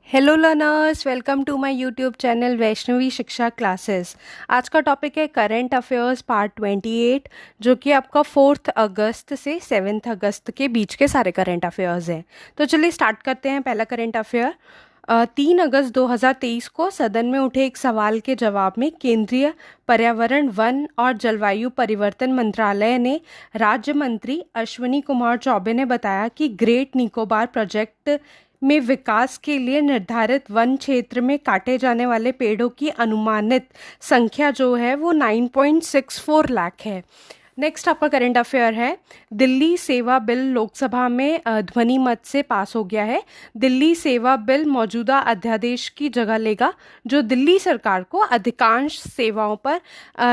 Hello learners, welcome to my YouTube channel Vaishnavi Shiksha classes. आज का topic है करंट अफेयर्स पार्ट 28, जो कि आपका 4 अगस्त से 7 अगस्त के बीच के सारे करंट अफेयर्स हैं। तो चलिए स्टार्ट करते हैं। पहला करंट अफेयर 3 अगस्त 2023 को सदन में उठे एक सवाल के जवाब में केंद्रीय पर्यावरण, वन और जलवायु परिवर्तन मंत्रालय ने राज्य मंत्री अश्विनी कुमार चौबे ने बताया कि ग्रेट निकोबार प्रोजेक्ट में विकास के लिए निर्धारित वन क्षेत्र में काटे जाने वाले पेड़ों की अनुमानित संख्या जो है वो 9.64 लाख है। नेक्स्ट आपका करंट अफेयर है, दिल्ली सेवा बिल लोकसभा में ध्वनि मत से पास हो गया है। दिल्ली सेवा बिल मौजूदा अध्यादेश की जगह लेगा, जो दिल्ली सरकार को अधिकांश सेवाओं पर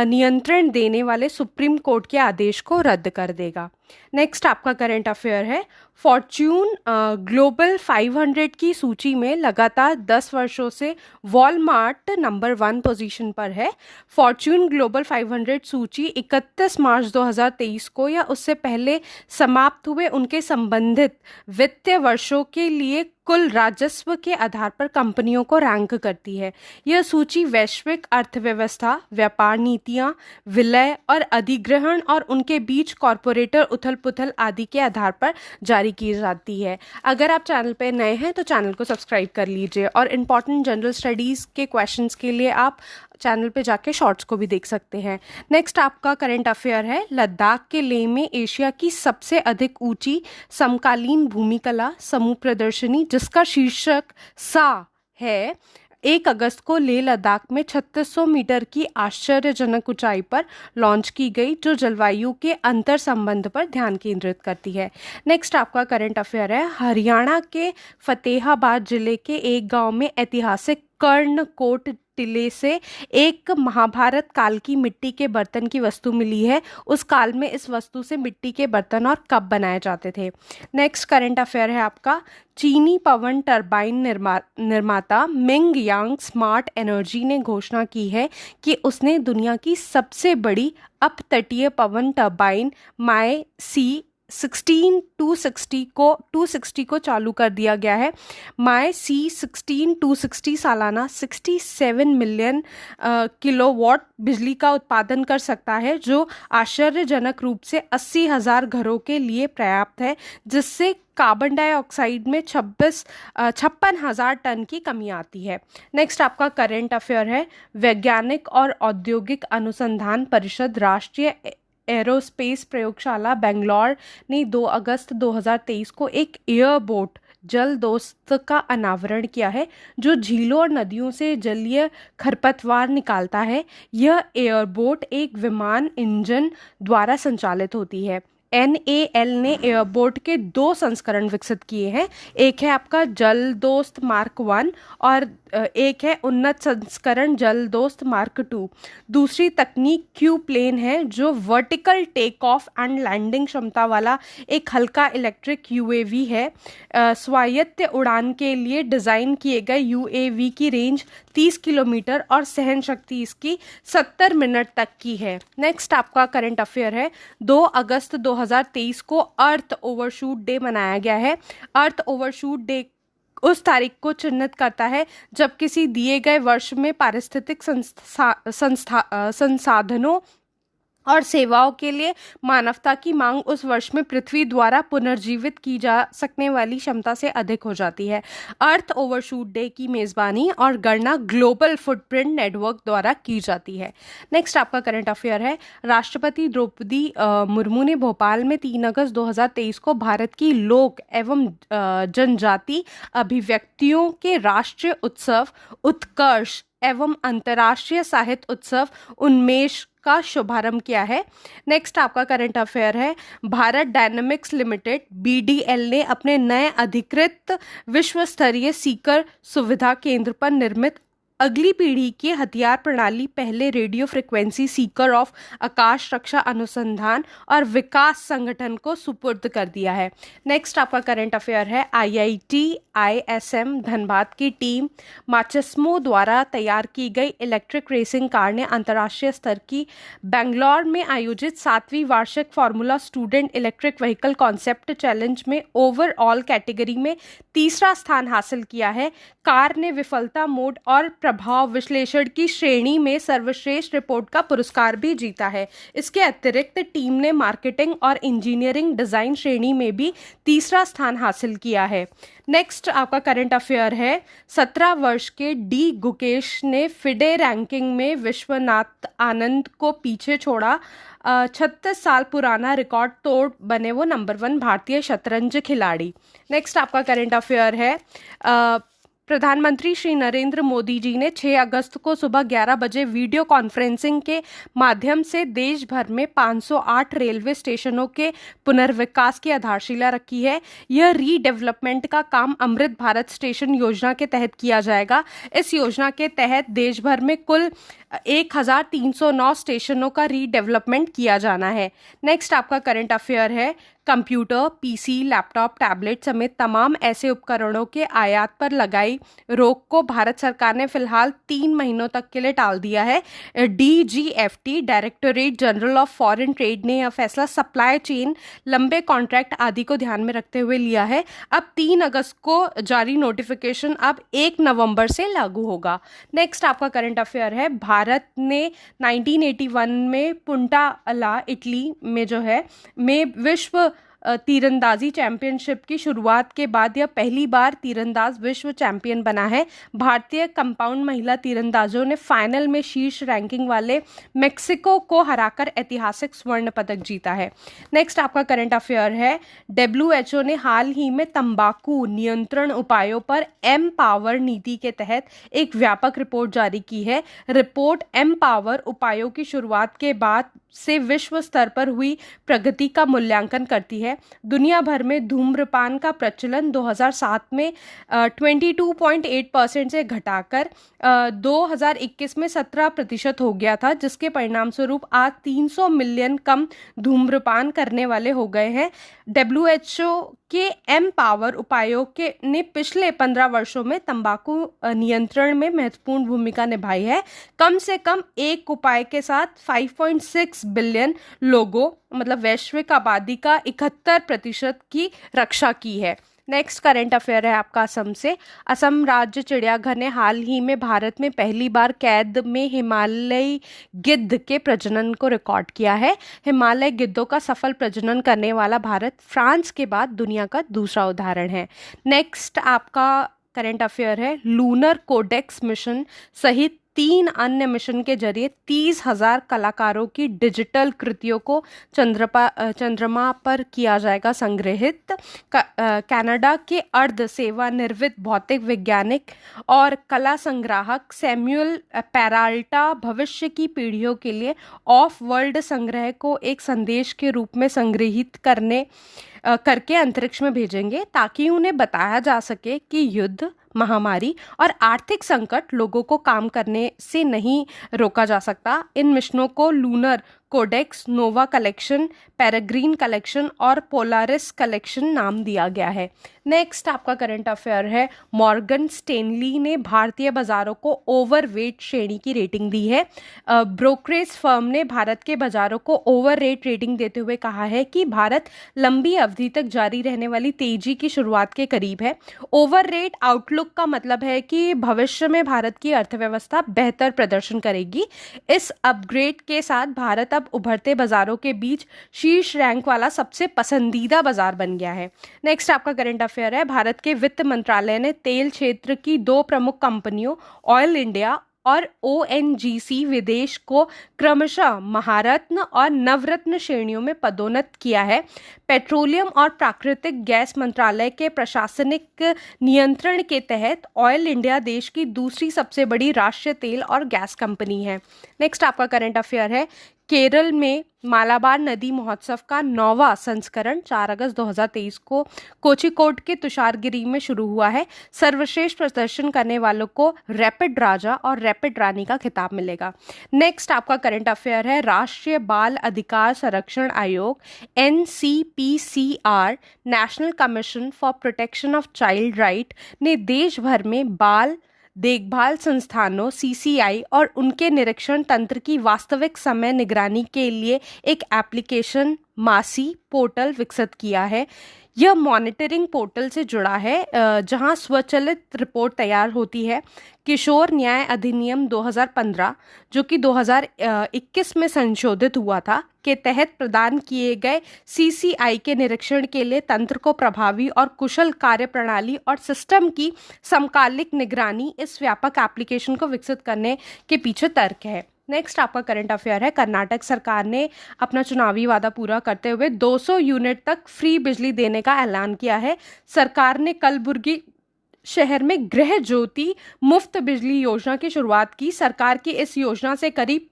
नियंत्रण देने वाले सुप्रीम कोर्ट के आदेश को रद्द कर देगा। नेक्स्ट आपका करंट अफेयर है, फॉर्च्यून ग्लोबल 500 की सूची में लगातार 10 वर्षों से वॉलमार्ट नंबर 1 पोजीशन पर है। फॉर्च्यून ग्लोबल 500 सूची 31 मार्च 2023 को या उससे पहले समाप्त हुए उनके संबंधित वित्तीय वर्षों के लिए कुल राजस्व के आधार पर कंपनियों को रैंक करती है। यह सूची वैश्विक अर्थव्यवस्था, व्यापार नीतियां, विलय और अधिग्रहण और उनके बीच कॉरपोरेटर उथल पुथल आदि के आधार पर जारी की जाती है। अगर आप चैनल पर नए हैं तो चैनल को सब्सक्राइब कर लीजिए और इम्पॉर्टेंट जनरल स्टडीज़ के क्वेश्चंस के लिए आप चैनल पे जाके शॉर्ट्स को भी देख सकते हैं। नेक्स्ट आपका करंट अफेयर है, लद्दाख के लेह में एशिया की सबसे अधिक ऊंची समकालीन भूमिकला समूह प्रदर्शनी, जिसका शीर्षक सा है, 1 अगस्त को लेह लद्दाख में 3600 मीटर की आश्चर्यजनक ऊंचाई पर लॉन्च की गई, जो जलवायु के अंतर संबंध पर ध्यान केंद्रित करती है। नेक्स्ट आपका करंट अफेयर है, हरियाणा के फतेहाबाद जिले के एक गांव में ऐतिहासिक कर्णकोट टिले से एक महाभारत काल की मिट्टी के बर्तन की वस्तु मिली है। उस काल में इस वस्तु से मिट्टी के बर्तन और कप बनाए जाते थे। नेक्स्ट करंट अफेयर है आपका, चीनी पवन टरबाइन निर्माता मिंग यांग स्मार्ट एनर्जी ने घोषणा की है कि उसने दुनिया की सबसे बड़ी अपतटीय पवन टरबाइन माय सी 260 को चालू कर दिया गया है। माय सी 260 सालाना 67 मिलियन किलोवाट बिजली का उत्पादन कर सकता है, जो आश्चर्यजनक रूप से 80,000 घरों के लिए पर्याप्त है, जिससे कार्बन डाइऑक्साइड में 56,000 टन की कमी आती है। नेक्स्ट आपका करंट अफेयर है, वैज्ञानिक और औद्योगिक अनुसंधान परिषद राष्ट्रीय एरोस्पेस प्रयोगशाला बेंगलौर ने 2 अगस्त 2023 को एक एयरबोट जल दोस्त का अनावरण किया है, जो झीलों और नदियों से जलीय खरपतवार निकालता है। यह एयरबोट एक विमान इंजन द्वारा संचालित होती है। NAL ने एयरबोट के 2 संस्करण विकसित किए हैं। एक है आपका जल दोस्त मार्क 1 और एक है उन्नत संस्करण जल दोस्त मार्क 2। दूसरी तकनीक क्यू प्लेन है, जो vertical take off and landing क्षमता वाला एक हल्का इलेक्ट्रिक UAV है। स्वायत्त उड़ान के लिए डिज़ाइन किए गए UAV की रेंज 30 किलोमीटर और सहन शक्ति इसकी 70 मिनट तक की है। नेक्स्ट आपका करंट अफेयर है, 2 अगस्त 2023 को अर्थ ओवरशूट डे मनाया गया है। अर्थ ओवरशूट डे उस तारीख को चिन्हित करता है जब किसी दिए गए वर्ष में पारिस्थितिक संसाधनों और सेवाओं के लिए मानवता की मांग उस वर्ष में पृथ्वी द्वारा पुनर्जीवित की जा सकने वाली क्षमता से अधिक हो जाती है। अर्थ ओवरशूट डे की मेज़बानी और गणना ग्लोबल फुटप्रिंट नेटवर्क द्वारा की जाती है। नेक्स्ट आपका करंट अफेयर है, राष्ट्रपति द्रौपदी मुर्मू ने भोपाल में 3 अगस्त 2023 को भारत की लोक एवं जनजाति अभिव्यक्तियों के राष्ट्रीय उत्सव उत्कर्ष एवं अंतर्राष्ट्रीय साहित्य उत्सव उन्मेष का शुभारंभ किया है। नेक्स्ट आपका करंट अफेयर है, भारत डायनामिक्स लिमिटेड BDL ने अपने नए अधिकृत विश्व स्तरीय सीकर सुविधा केंद्र पर निर्मित अगली पीढ़ी की हथियार प्रणाली पहले रेडियो फ्रिक्वेंसी सीकर ऑफ आकाश रक्षा अनुसंधान और विकास संगठन को सुपुर्द कर दिया है। नेक्स्ट आपका करंट अफेयर है, IIT ISM धनबाद की टीम माचेस्मो द्वारा तैयार की गई इलेक्ट्रिक रेसिंग कार ने अंतर्राष्ट्रीय स्तर की बेंगलोर में आयोजित 7वीं वार्षिक formula student electric vehicle concept challenge में ओवरऑल कैटेगरी में तीसरा स्थान हासिल किया है। कार ने विफलता मोड और प्रभाव विश्लेषण की श्रेणी में सर्वश्रेष्ठ रिपोर्ट का पुरस्कार भी जीता है। इसके अतिरिक्त टीम ने मार्केटिंग और इंजीनियरिंग डिजाइन श्रेणी में भी तीसरा स्थान हासिल किया है। नेक्स्ट आपका करंट अफेयर है, 17 वर्ष के डी गुकेश ने फिडे रैंकिंग में विश्वनाथ आनंद को पीछे छोड़ा। 36 साल पुराना रिकॉर्ड तोड़ बने वो नंबर 1 भारतीय शतरंज खिलाड़ी। नेक्स्ट आपका करंट अफेयर है, प्रधानमंत्री श्री नरेंद्र मोदी जी ने 6 अगस्त को सुबह 11 बजे वीडियो कॉन्फ्रेंसिंग के माध्यम से देश भर में 508 रेलवे स्टेशनों के पुनर्विकास की आधारशिला रखी है। यह रीडेवलपमेंट का काम अमृत भारत स्टेशन योजना के तहत किया जाएगा। इस योजना के तहत देश भर में कुल 1309 स्टेशनों का रीडेवलपमेंट किया जाना है। नेक्स्ट आपका करंट अफेयर है, कंप्यूटर, पीसी, लैपटॉप, टैबलेट समेत तमाम ऐसे उपकरणों के आयात पर लगाई रोक को भारत सरकार ने फिलहाल 3 महीनों तक के लिए टाल दिया है। DGFT directorate general of foreign trade ने यह फैसला सप्लाई चेन, लंबे कॉन्ट्रैक्ट आदि को ध्यान में रखते हुए लिया है। अब 3 अगस्त को जारी नोटिफिकेशन अब 1 नवंबर से लागू होगा। नेक्स्ट आपका करंट अफेयर है, भारत ने 1981 में पुंटा अला इटली में में विश्व तीरंदाजी चैंपियनशिप की शुरुआत के बाद यह पहली बार तीरंदाज विश्व चैंपियन बना है। भारतीय कंपाउंड महिला तीरंदाजों ने फाइनल में शीर्ष रैंकिंग वाले मेक्सिको को हराकर ऐतिहासिक स्वर्ण पदक जीता है। नेक्स्ट आपका करंट अफेयर है, WHO ने हाल ही में तंबाकू नियंत्रण उपायों पर एम-पावर नीति के तहत एक व्यापक रिपोर्ट जारी की है। रिपोर्ट एम-पावर उपायों की शुरुआत के बाद से विश्व स्तर पर हुई प्रगति का मूल्यांकन करती है। दुनिया भर में धूम्रपान का प्रचलन 2007 में 22.8% से घटाकर 2021 में 17% हो गया था, जिसके परिणाम स्वरूप आज 300 मिलियन कम धूम्रपान करने वाले हो गए हैं। WHO के एम-पावर उपायों ने पिछले 15 वर्षों में तंबाकू नियंत्रण में महत्वपूर्ण भूमिका निभाई है। कम से कम एक उपाय के साथ 5.6 बिलियन लोगों मतलब वैश्विक आबादी का 71% की रक्षा की है। नेक्स्ट करंट अफेयर है आपका असम से। असम राज्य चिड़ियाघर ने हाल ही में भारत में पहली बार कैद में हिमालयी गिद्ध के प्रजनन को रिकॉर्ड किया है। हिमालय गिद्धों का सफल प्रजनन करने वाला भारत फ्रांस के बाद दुनिया का दूसरा उदाहरण है। नेक्स्ट आपका करंट अफेयर है, लूनर कोडेक्स मिशन सहित 3 अन्य मिशन के जरिए 30,000 कलाकारों की डिजिटल कृतियों को चंद्रमा पर किया जाएगा संग्रहित। कनाडा के अर्ध सेवानिवृत्त भौतिक वैज्ञानिक और कला संग्राहक सैमुअल पेराल्टा भविष्य की पीढ़ियों के लिए ऑफ वर्ल्ड संग्रह को एक संदेश के रूप में संग्रहित करके अंतरिक्ष में भेजेंगे, ताकि उन्हें बताया जा सके कि युद्ध, महामारी और आर्थिक संकट लोगों को काम करने से नहीं रोका जा सकता। इन मिशनों को लूनर कोडेक्स, नोवा कलेक्शन, पेरेग्रीन कलेक्शन और पोलारिस कलेक्शन नाम दिया गया है। नेक्स्ट आपका करंट अफेयर है, मॉर्गन स्टेनली ने भारतीय बाजारों को ओवरवेट श्रेणी की रेटिंग दी है। ब्रोकरेज फर्म ने भारत के बाजारों को ओवररेट रेटिंग देते हुए कहा है कि भारत लंबी अवधि तक जारी रहने वाली तेजी की शुरुआत के करीब है। ओवररेट आउटलुक का मतलब है कि भविष्य में भारत की अर्थव्यवस्था बेहतर प्रदर्शन करेगी। इस अपग्रेड के साथ भारत अब उभरते बाजारों के बीच शीर्ष रैंक वाला सबसे पसंदीदा बाजार बन गया है। नेक्स्ट आपका करंट अफेयर है, भारत के वित्त मंत्रालय ने तेल क्षेत्र की 2 प्रमुख कंपनियों ऑयल इंडिया और ONGC विदेश को क्रमशः महारत्न और नवरत्न श्रेणियों में पदोन्नत किया है। पेट्रोलियम और प्राकृतिक गैस मंत्रालय के प्रशासनिक नियंत्रण के तहत ऑयल इंडिया देश की दूसरी सबसे बड़ी राष्ट्रीय तेल और गैस कंपनी है। नेक्स्ट आपका करंट अफेयर है, केरल में मालाबार नदी महोत्सव का 9वां संस्करण 4 अगस्त 2023 को कोझिकोड के तुषारगिरी में शुरू हुआ है। सर्वश्रेष्ठ प्रदर्शन करने वालों को रैपिड राजा और रैपिड रानी का खिताब मिलेगा। नेक्स्ट आपका करंट अफेयर है, राष्ट्रीय बाल अधिकार संरक्षण आयोग NCPCR national commission for protection of child right ने देश भर में बाल देखभाल संस्थानों CCI और उनके निरीक्षण तंत्र की वास्तविक समय निगरानी के लिए एक एप्लीकेशन मासी पोर्टल विकसित किया है। यह मॉनिटरिंग पोर्टल से जुड़ा है जहां स्वचालित रिपोर्ट तैयार होती है। किशोर न्याय अधिनियम 2015 जो कि 2021 में संशोधित हुआ था के तहत प्रदान किए गए CCI के निरीक्षण के लिए तंत्र को प्रभावी और कुशल कार्यप्रणाली और सिस्टम की समकालिक निगरानी इस व्यापक एप्लीकेशन को विकसित करने के पीछे तर्क है। नेक्स्ट आपका करंट अफेयर है, कर्नाटक सरकार ने अपना चुनावी वादा पूरा करते हुए 200 यूनिट तक फ्री बिजली देने का ऐलान किया है। सरकार ने कलबुर्गी शहर में गृह ज्योति मुफ्त बिजली योजना की शुरुआत की। सरकार की इस योजना से करीब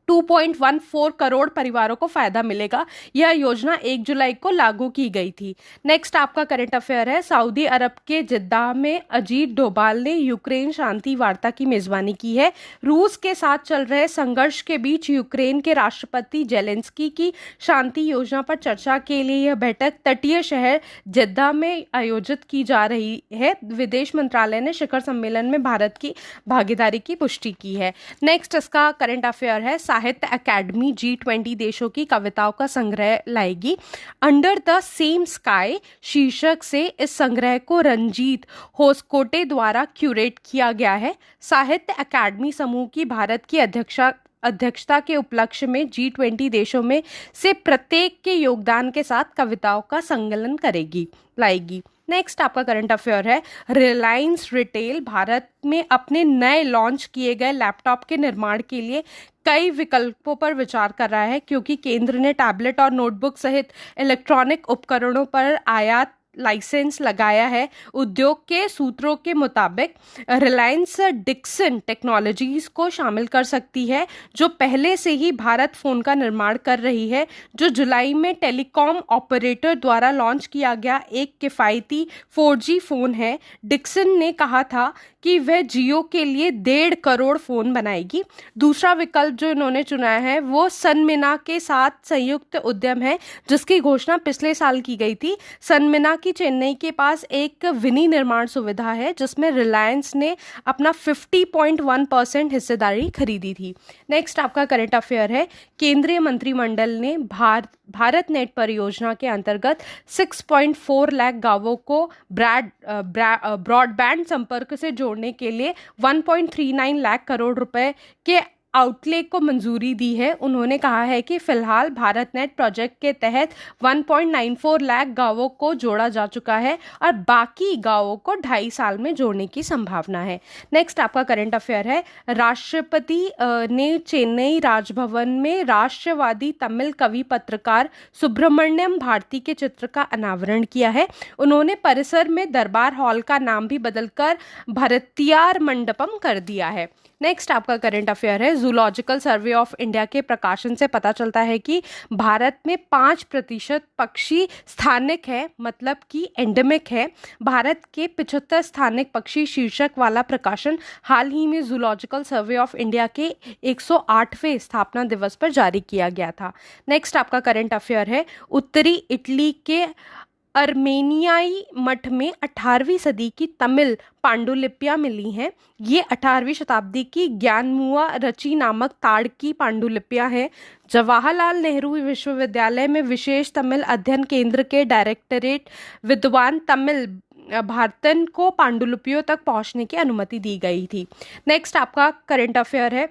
2.14 करोड़ परिवारों को फायदा मिलेगा। यह योजना 1 जुलाई को लागू की गई थी। नेक्स्ट आपका करंट अफेयर है, सऊदी अरब के जिद्दा में अजीत डोभाल ने यूक्रेन शांति वार्ता की मेजबानी की है। रूस के साथ चल रहे संघर्ष के बीच यूक्रेन के राष्ट्रपति जेलेंस्की की शांति योजना पर चर्चा के लिए यह बैठक तटीय शहर जिद्दा में आयोजित की जा रही है। विदेश मंत्रालय ने शिखर सम्मेलन में भारत की भागीदारी की पुष्टि की है। नेक्स्ट इसका करंट अफेयर है, साहित्य अकादमी G20 देशों की कविताओं का संग्रह लाएगी। अंडर द सेम स्काई शीर्षक से इस संग्रह को रंजीत होसकोटे द्वारा क्यूरेट किया गया है। साहित्य अकादमी समूह की भारत की अध्यक्षता के उपलक्ष्य में G20 देशों में से प्रत्येक के योगदान के साथ कविताओं का संकलन लाएगी। नेक्स्ट आपका करंट अफेयर है, रिलायंस रिटेल भारत में अपने नए लॉन्च किए गए लैपटॉप के निर्माण के लिए कई विकल्पों पर विचार कर रहा है, क्योंकि केंद्र ने टैबलेट और नोटबुक सहित इलेक्ट्रॉनिक उपकरणों पर आयात लाइसेंस लगाया है। उद्योग के सूत्रों के मुताबिक रिलायंस डिक्सन टेक्नोलॉजीज को शामिल कर सकती है, जो पहले से ही भारत फोन का निर्माण कर रही है, जो जुलाई में टेलीकॉम ऑपरेटर द्वारा लॉन्च किया गया एक किफ़ायती 4G फोन है। डिक्सन ने कहा था कि वह जियो के लिए 1.5 करोड़ फोन बनाएगी। दूसरा विकल्प जो इन्होंने चुना है वो सनमिना के साथ संयुक्त उद्यम है, जिसकी घोषणा पिछले साल की गई थी। सनमिना की चेन्नई के पास एक विनिर्माण सुविधा है जिसमें रिलायंस ने अपना 50.1% हिस्सेदारी खरीदी थी। नेक्स्ट आपका करंट अफेयर है, केंद्रीय मंत्रिमंडल ने भारत नेट परियोजना के अंतर्गत 6.4 लाख गांवों को ब्रॉडबैंड संपर्क से जोड़ने के लिए 1.39 लाख करोड़ रुपए के आउटले को मंजूरी दी है। उन्होंने कहा है कि फिलहाल भारत नेट प्रोजेक्ट के तहत 1.94 लाख गांवों को जोड़ा जा चुका है और बाकी गांवों को 2.5 साल में जोड़ने की संभावना है। नेक्स्ट आपका करंट अफेयर है, राष्ट्रपति ने चेन्नई राजभवन में राष्ट्रवादी तमिल कवि पत्रकार सुब्रमण्यम भारती के चित्र का अनावरण किया है। उन्होंने परिसर में दरबार हॉल का नाम भी बदलकर भरतियार मंडपम कर दिया है। नेक्स्ट आपका करंट अफेयर है, जूलॉजिकल सर्वे ऑफ इंडिया के प्रकाशन से पता चलता है कि भारत में 5% पक्षी स्थानिक है, मतलब कि एंडेमिक है। भारत के 75 स्थानिक पक्षी शीर्षक वाला प्रकाशन हाल ही में जूलॉजिकल सर्वे ऑफ इंडिया के 108वें स्थापना दिवस पर जारी किया गया था। नेक्स्ट आपका करंट अफेयर है, उत्तरी इटली के अर्मेनियाई मठ में 18वीं सदी की तमिल पांडुलिपियां मिली हैं। ये 18वीं शताब्दी की ज्ञानमुआ रची नामक ताड़ की पांडुलिपियां हैं। जवाहरलाल नेहरू विश्वविद्यालय में विशेष तमिल अध्ययन केंद्र के डायरेक्टरेट विद्वान तमिल भारतन को पांडुलिपियों तक पहुंचने की अनुमति दी गई थी। नेक्स्ट आपका करंट अफेयर है,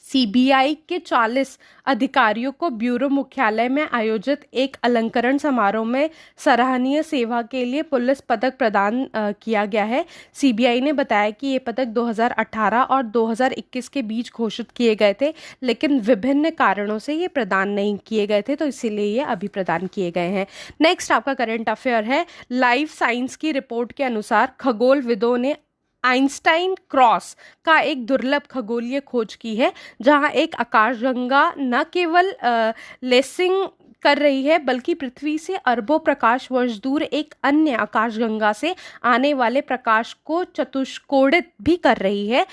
CBI के 40 अधिकारियों को ब्यूरो मुख्यालय में आयोजित एक अलंकरण समारोह में सराहनीय सेवा के लिए पुलिस पदक प्रदान किया गया है। CBI ने बताया कि ये पदक 2018 और 2021 के बीच घोषित किए गए थे, लेकिन विभिन्न कारणों से ये प्रदान नहीं किए गए थे, तो इसीलिए ये अभी प्रदान किए गए हैं। नेक्स्ट आपका करंट अफेयर है, लाइफ साइंस की रिपोर्ट के अनुसार खगोलविदों ने आइंस्टाइन क्रॉस का एक दुर्लभ खगोलीय खोज की है, जहां एक आकाशगंगा न केवल लेसिंग कर रही है बल्कि पृथ्वी से अरबों प्रकाश वर्ष दूर एक अन्य आकाशगंगा से आने वाले प्रकाश को चतुष्कोणित भी कर रही है।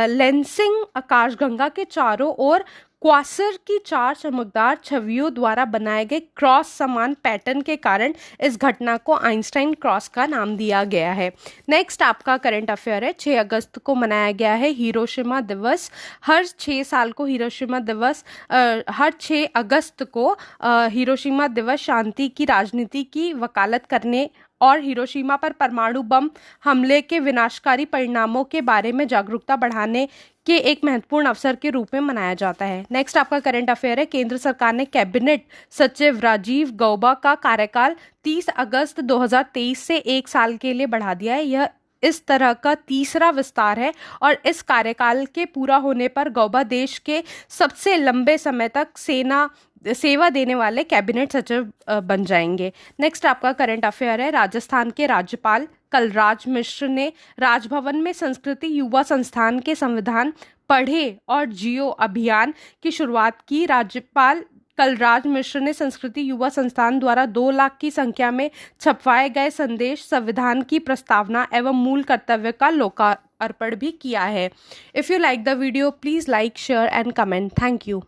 लेंसिंग आकाशगंगा के चारों ओर क्वासर की 4 चमकदार छवियों द्वारा बनाए गए क्रॉस समान पैटर्न के कारण इस घटना को आइंस्टाइन क्रॉस का नाम दिया गया है। नेक्स्ट आपका करंट अफेयर है। 6 अगस्त को मनाया गया है हिरोशिमा दिवस। हर 6 साल को हिरोशिमा दिवस हर 6 अगस्त को हिरोशिमा दिवस शांति की राजनीति की वकालत करने और हिरोशिमा पर परमाणु बम हमले के विनाशकारी परिणामों के बारे में जागरूकता बढ़ाने के एक महत्वपूर्ण अवसर के रूप में मनाया जाता है। नेक्स्ट आपका करंट अफेयर है। केंद्र सरकार ने कैबिनेट सचिव राजीव गौबा का कार्यकाल 30 अगस्त 2023 से 1 साल के लिए बढ़ा दिया है। यह इस तरह का तीसरा विस्तार है और इस कार्यकाल के पूरा होने पर गौबा देश के सबसे लंबे समय तक सेवा देने वाले कैबिनेट सचिव बन जाएंगे। नेक्स्ट आपका करंट अफेयर है। राजस्थान के राज्यपाल कलराज मिश्र ने राजभवन में संस्कृति युवा संस्थान के संविधान पढ़े और जियो अभियान की शुरुआत की। राज्यपाल कलराज मिश्र ने संस्कृति युवा संस्थान द्वारा 2 लाख की संख्या में छपवाए गए संदेश, संविधान की प्रस्तावना एवं मूल कर्तव्य का लोकार्पण भी किया है। If you like the video please like, share and comment. Thank you.